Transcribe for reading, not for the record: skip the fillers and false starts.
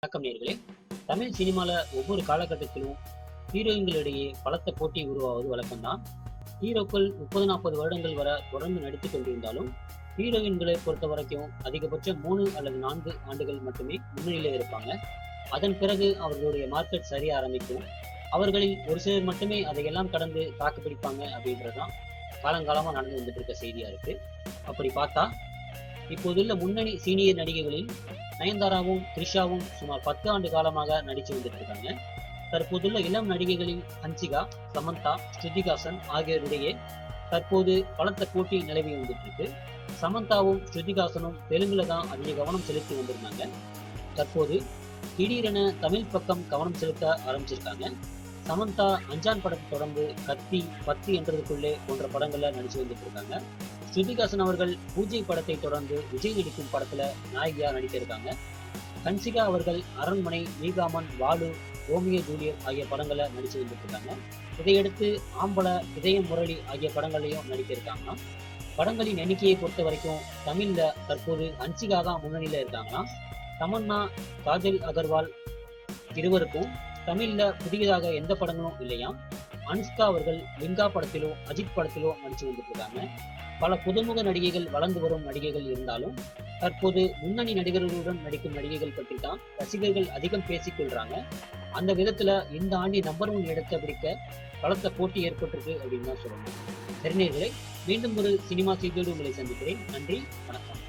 வணக்கம் நேயர்களே. தமிழ் சினிமால ஒவ்வொரு காலகட்டத்திலும் ஹீரோயின்களிடையே பலத்த போட்டி உருவாவது வழக்கம்தான். ஹீரோக்கள் 30-40 வருடங்கள் வரை தொடர்ந்து நடித்துக் கொண்டிருந்தாலும், ஹீரோயின்களை பொறுத்த வரைக்கும் அதிகபட்சம் 3 அல்லது 4 ஆண்டுகள் மட்டுமே முன்னணியில இருப்பாங்க. அதன் பிறகு அவர்களுடைய மார்க்கெட் சரிய ஆரம்பிக்கும். அவர்களில் ஒரு சிலர் மட்டுமே அதையெல்லாம் கடந்து தாக்கு பிடிப்பாங்க அப்படின்றதுதான் காலங்காலமா நடந்து வந்துட்டு இருக்க செய்தியா இருக்கு. அப்படி பார்த்தா இப்போதுள்ள முன்னணி சீனியர் நடிகைகளில் நயன்தாராவும் த்ரிஷாவும் சுமார் 10 ஆண்டு காலமாக நடிச்சு வந்துட்டு இருக்காங்க. தற்போதுள்ள இளம் நடிகைகளில் ஹன்சிகா, சமந்தா, ஸ்ருதிஹாசன் ஆகியோரிடையே தற்போது பலத்த போட்டி நிலவி வந்துட்டு இருக்கு. சமந்தாவும் ஸ்ருதிஹாசனும் தெலுங்குல தான் அதிக கவனம் செலுத்தி வந்திருந்தாங்க. தற்போது திடீரென தமிழ் பக்கம் கவனம் செலுத்த ஆரம்பிச்சிருக்காங்க. சமந்தா அஞ்சான் படத்தை தொடர்ந்து கத்தி, பத்தி என்றதுக்குள்ளே போன்ற படங்கள்ல நடிச்சு வந்துட்டு இருக்காங்க. ஸ்ருதிஹாசன் அவர்கள் பூஜை படத்தை தொடர்ந்து விஜய் நடிக்கும் படத்துல நாயகியா நடிக்க இருக்காங்க. ஹன்சிகா அவர்கள் அரண்மனை, மீகாமன், வாலு, ரோமியோ ஜூலியட் ஆகிய படங்களை நடிச்சு வந்துட்டு இருக்காங்க. இதையடுத்து ஆம்பள, இதயம் முரளி ஆகிய படங்களையும் நடிக்க இருக்காங்களாம். படங்களின் எண்ணிக்கையை பொறுத்த வரைக்கும் தமிழ்ல தற்போது ஹன்சிகா தான் முன்னணியில இருக்காங்களாம். தமன்னா, காஜல் அகர்வால் இருவருக்கும் தமிழ்ல புதியதாக எந்த படங்களும் இல்லையாம். அனுஷ்கா அவர்கள் லிங்கா படத்திலோ அஜித் படத்திலோ நடிச்சு வந்துட்டு இருக்காங்க. பல புதுமுக நடிகைகள், வளர்ந்து வரும் நடிகைகள் இருந்தாலும் தற்போது முன்னணி நடிகர்களுடன் நடிக்கும் நடிகைகள் பற்றி தான் ரசிகர்கள் அதிகம் பேசிக் கொள்றாங்க. அந்த விதத்துல இந்த ஆண்டின் நம்பர் 1 இடத்தை பிடிக்க பலத்த போட்டி ஏற்பட்டிருக்கு அப்படின்னு தான் சொல்லணும். தெரிந்தவர்களை மீண்டும் ஒரு சினிமா செய்தியோடு உங்களை சந்திக்கிறேன். நன்றி, வணக்கம்.